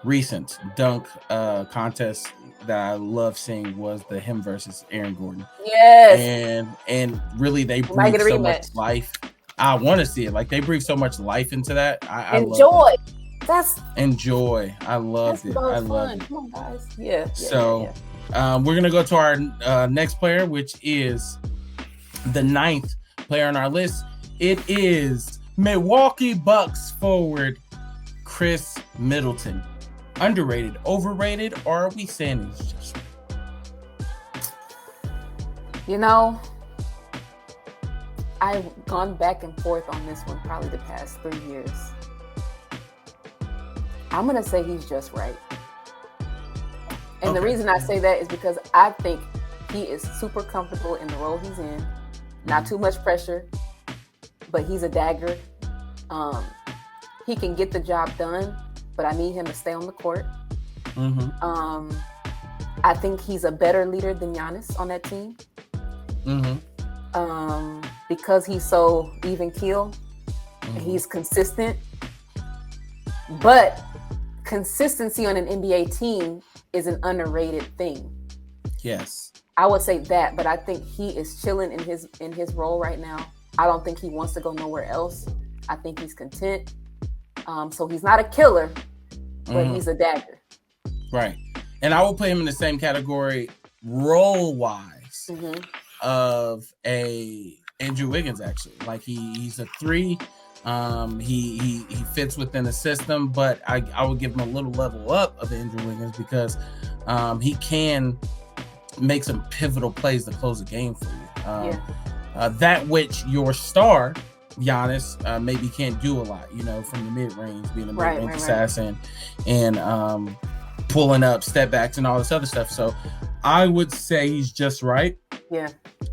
recent dunk contests that I love seeing was the him versus Aaron Gordon. Yes. And really they breathe so much life. I want to see it. Like they breathe so much life into that. I enjoy. Enjoy. I loved it. I loved it. Come on, guys. Yeah. So we're gonna go to our next player, which is the 9th player on our list. It is Milwaukee Bucks forward Chris Middleton. Underrated, overrated, or are we saying he's just right? You know, I've gone back and forth on this one probably the past 3 years. I'm going to say he's just right. And the reason I say that is because I think he is super comfortable in the role he's in. Not too much pressure, but he's a dagger. He can get the job done, but I need him to stay on the court. I think he's a better leader than Giannis on that team. Because he's so even keel. He's consistent. But consistency on an NBA team is an underrated thing. Yes. I would say that, but I think he is chilling in his role right now. I don't think he wants to go nowhere else. I think he's content. So he's not a killer, but he's a dagger. Right. And I will put him in the same category role-wise of a Andrew Wiggins, actually. Like he's a 3. He fits within the system, but I would give him a little level up of Andrew Wiggins because he can make some pivotal plays to close the game for you. That which your star, Giannis, maybe can't do a lot, from the mid-range, being a mid-range assassin and pulling up step backs and all this other stuff. So I would say he's just right. Yeah.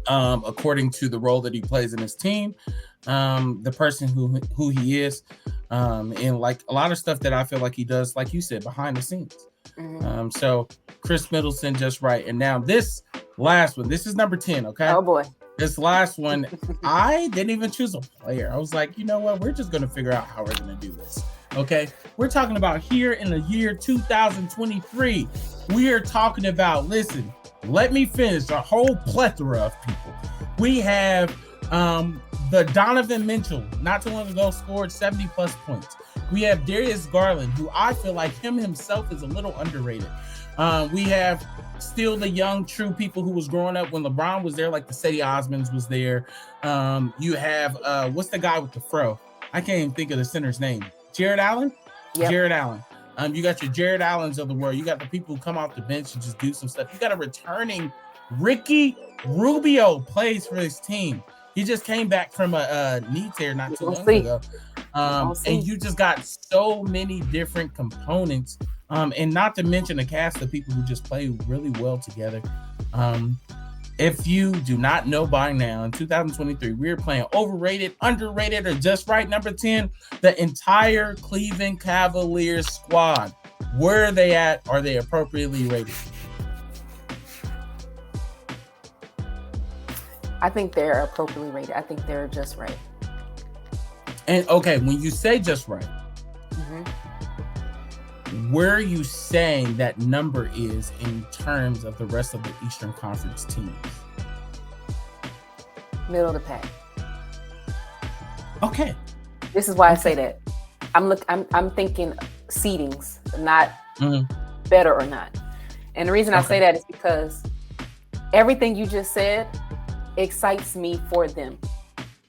According to the role that he plays in his team, the person who he is, and like a lot of stuff that I feel like he does, like you said, behind the scenes. So Chris Middleton, just right. And now this last one, this is number 10. Okay. Oh boy. This last one, I didn't even choose a player. I was like, you know what? We're just going to figure out how we're going to do this. Okay. We're talking about here in the year 2023. We are talking about, listen, let me finish, a whole plethora of people. We have the Donovan Mitchell, not too long ago, scored 70 plus points. We have Darius Garland, who I feel like him himself is a little underrated. We have still the young, true people who was growing up when LeBron was there, like the Cedi Osmonds was there. You have, what's the guy with the fro? I can't even think of the center's name. Jared Allen? Yep. Jared Allen. You got your Jared Allens of the world. You got the people who come off the bench and just do some stuff. You got a returning Ricky Rubio plays for his team. He just came back from a knee tear not too long ago. And you just got so many different components. And not to mention a cast of people who just play really well together. If you do not know by now, in 2023, we're playing overrated, underrated, or just right. Number 10, the entire Cleveland Cavaliers squad. Where are they at? Are they appropriately rated? I think they're appropriately rated. I think they're just right. And okay, when you say just right, where are you saying that number is in terms of the rest of the Eastern Conference teams? Middle of the pack. Okay. This is why I say that. I'm thinking seedings, not better or not. And the reason I say that is because everything you just said excites me for them.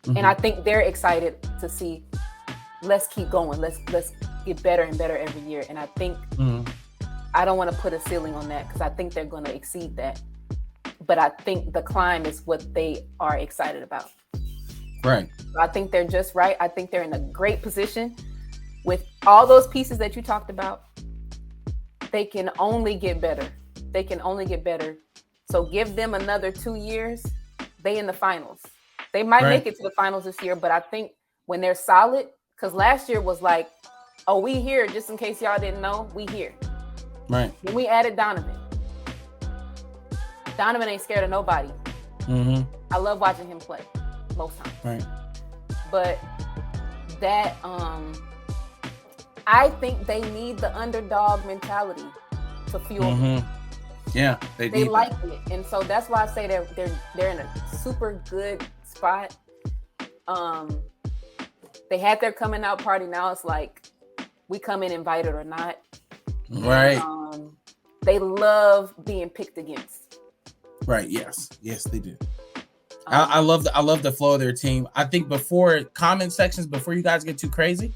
And I think they're excited to see, let's keep going. Let's get better and better every year. And I think I don't want to put a ceiling on that because I think they're going to exceed that. But I think the climb is what they are excited about. Right. So I think they're just right. I think they're in a great position with all those pieces that you talked about. They can only get better. They can only get better. So give them another 2 years. They in the finals. They might make it to the finals this year, but I think when they're solid, because last year was like, oh, we here, just in case y'all didn't know, we here. Right. Then we added Donovan. Donovan ain't scared of nobody. I love watching him play most times. Right. But that, I think they need the underdog mentality to fuel them. Yeah, they like it, and so that's why I say they're in a super good spot. They had their coming out party. Now it's like we come in invited or not. Right. They love being picked against. Right. Yes, they do. I love the flow of their team. I think before comment sections, before you guys get too crazy,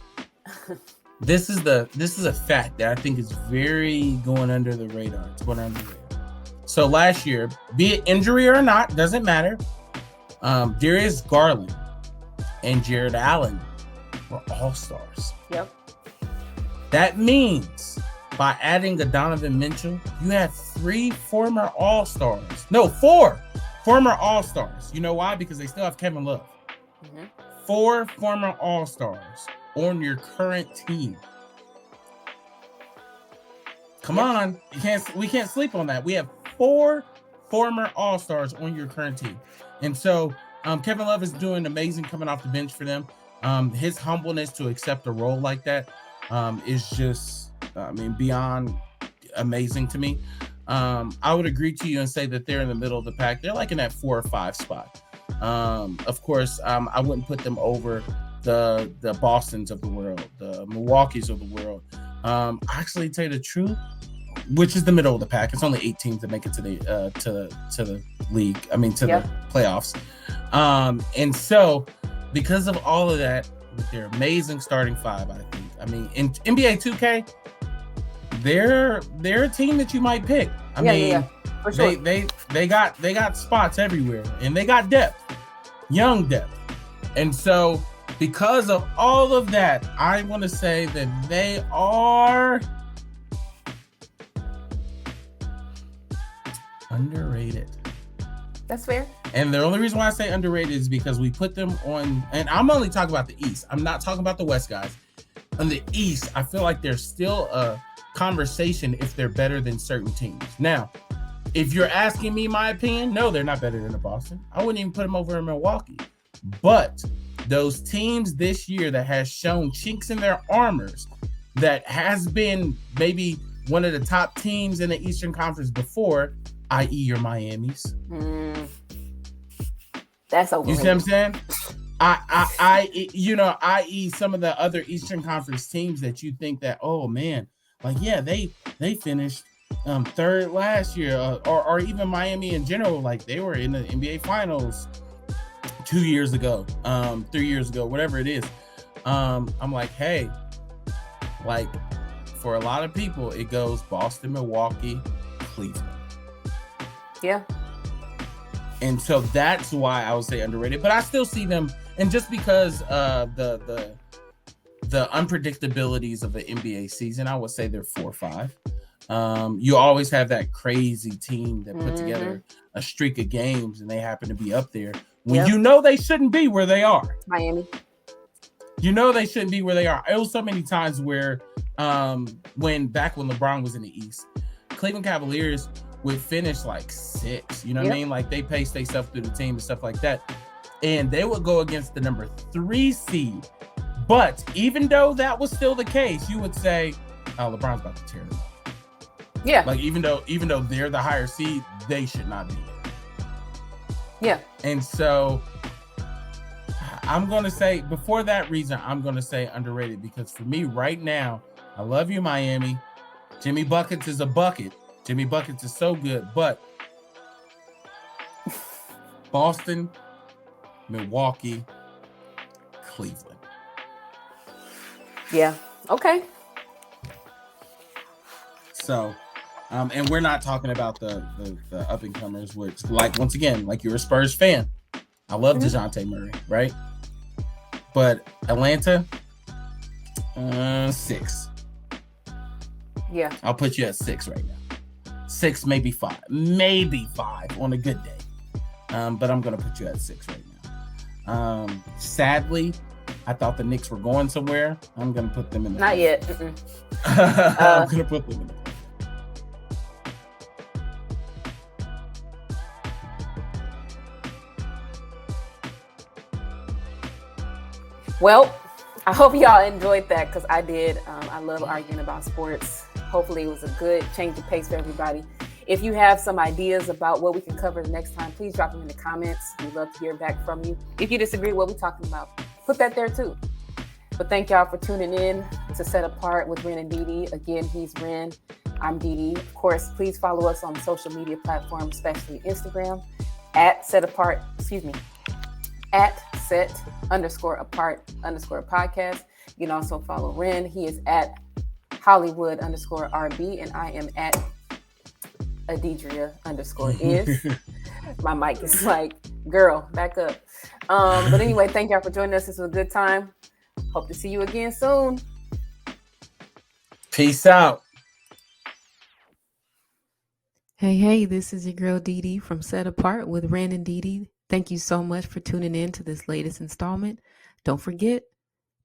this is a fact that I think is very going under the radar. It's going under the radar. So last year, be it injury or not, doesn't matter. Darius Garland and Jared Allen were all-stars. Yep. That means by adding a Donovan Mitchell, you have 3 former all-stars. No, 4 former all-stars. You know why? Because they still have Kevin Love. 4 former all-stars on your current team. Come on. We can't sleep on that. We have 4 former all-stars on your current team. And so Kevin Love is doing amazing coming off the bench for them. His humbleness to accept a role like that is just, beyond amazing to me. I would agree to you and say that they're in the middle of the pack. They're like in that 4 or 5 spot. Of course, I wouldn't put them over the Bostons of the world, the Milwaukees of the world. Actually, to tell you the truth, which is the middle of the pack. It's only 8 teams that make it to the league. The playoffs. And so, because of all of that, with their amazing starting 5, I think. In NBA 2K, they're a team that you might pick. For sure. They got spots everywhere, and they got depth, young depth, and so because of all of that, I want to say that they are underrated. That's fair. And the only reason why I say underrated is because we put them on, and I'm only talking about the East. I'm not talking about the West, guys. On the East, I feel like there's still a conversation if they're better than certain teams. Now, if you're asking me my opinion, no, they're not better than the Boston. I wouldn't even put them over in Milwaukee. But those teams this year that has shown chinks in their armors, that has been maybe one of the top teams in the Eastern Conference before, i.e. your Miamis. That's overrated. You see what I'm saying? I.e. some of the other Eastern Conference teams that you think that, oh man, like, yeah, they finished third last year, or even Miami in general, like they were in the NBA Finals 2 years ago, 3 years ago, whatever it is. I'm like, hey, like for a lot of people, it goes Boston, Milwaukee, Cleveland. Yeah. And so that's why I would say underrated, but I still see them, and just because the unpredictabilities of the NBA season, I would say they're 4 or 5. You always have that crazy team that put together a streak of games and they happen to be up there when you know they shouldn't be where they are. Miami. You know they shouldn't be where they are. It was so many times where when LeBron was in the East, Cleveland Cavaliers would finish like 6. You know what I mean? Like they paced themselves through the team and stuff like that. And they would go against the number 3 seed. But even though that was still the case, you would say, oh, LeBron's about to tear them up. Yeah. Like even though they're the higher seed, they should not be it. Yeah. And so I'm going to say, before that reason, I'm going to say underrated, because for me right now, I love you, Miami. Jimmy Buckets is a bucket. Jimmy Buckets is so good, but Boston, Milwaukee, Cleveland. Yeah. Okay. So, and we're not talking about the up and comers, which, like, once again, like, you're a Spurs fan. I love DeJounte Murray, right? But Atlanta, 6. Yeah. I'll put you at 6 right now. 6, maybe 5. Maybe 5 on a good day. But I'm going to put you at 6 right now. Sadly, I thought the Knicks were going somewhere. I'm going to put them in the Not yet. I'm going to put them in the Well, I hope y'all enjoyed that, because I did. I love arguing about sports. Hopefully it was a good change of pace for everybody. If you have some ideas about what we can cover the next time, please drop them in the comments. We'd love to hear back from you. If you disagree with what we're talking about, put that there too. But thank y'all for tuning in to Set Apart with Ren and Dee. Again, he's Ren. I'm Dee. Of course, please follow us on social media platforms, especially Instagram, at Set_Apart podcast. You can also follow Ren. He is at Hollywood_RB, and I am at Adidria_is. My mic is like, girl, back up. But anyway, thank y'all for joining us. This was a good time. Hope to see you again soon. Peace out. Hey, this is your girl Dee from Set Apart with Ren and Dee. Thank you so much for tuning in to this latest installment. Don't forget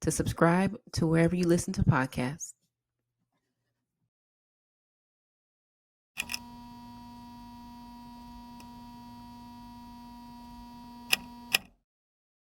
to subscribe to wherever you listen to podcasts.